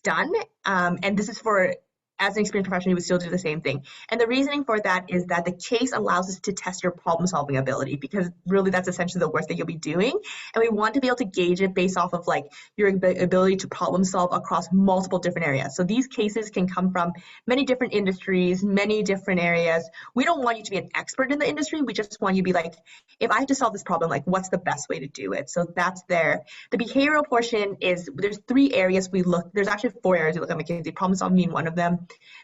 done. And this is for, as an experienced professional, you would still do the same thing. And the reasoning for that is that the case allows us to test your problem-solving ability, because really that's essentially the work that you'll be doing. And we want to be able to gauge it based off of like your ability to problem solve across multiple different areas. So these cases can come from many different industries, many different areas. We don't want you to be an expert in the industry. We just want you to be like, if I have to solve this problem, like what's the best way to do it? So that's there. The behavioral portion is, there's 3 areas we look, there's actually 4 areas we look at McKinsey. Problem solving being one of them.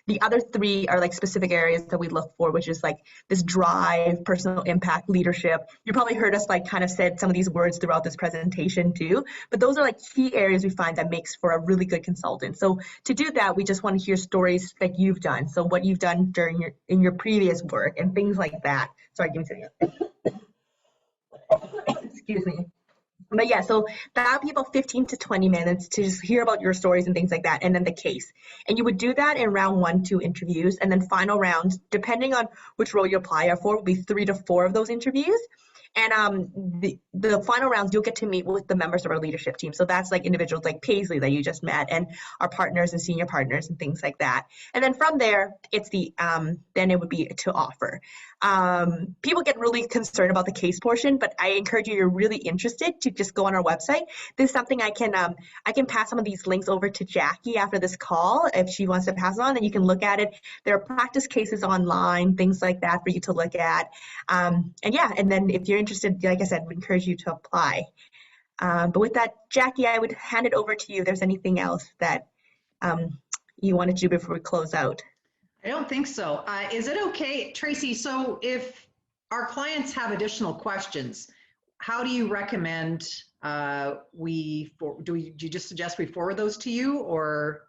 The other 3 are like specific areas that we look for, which is like this drive, personal impact, leadership. You probably heard us like kind of said some of these words throughout this presentation too, but those are like key areas we find that makes for a really good consultant. So to do that, we just want to hear stories that you've done. So what you've done in your previous work and things like that. Sorry, give me a second. Excuse me. But yeah, so that'll be about 15 to 20 minutes to just hear about your stories and things like that, and then the case. And you would do that in round 1, 2 interviews, and then final rounds, depending on which role you apply for, will be 3 to 4 of those interviews. And the final rounds, you'll get to meet with the members of our leadership team. So that's like individuals like Paisley that you just met, and our partners and senior partners and things like that. And then from there, it's then it would be to offer. People get really concerned about the case portion, but I encourage you, you're really interested, to just go on our website. This is something I can pass some of these links over to Jackie after this call if she wants to pass it on, and you can look at it. There are practice cases online, things like that for you to look at. And yeah, and then if you're interested, like I said, we encourage you to apply. But with that, Jackie, I would hand it over to you if there's anything else that you wanted to do before we close out. I don't think so. Is it okay, Tracy? So if our clients have additional questions, how do you recommend do you just suggest we forward those to you, or?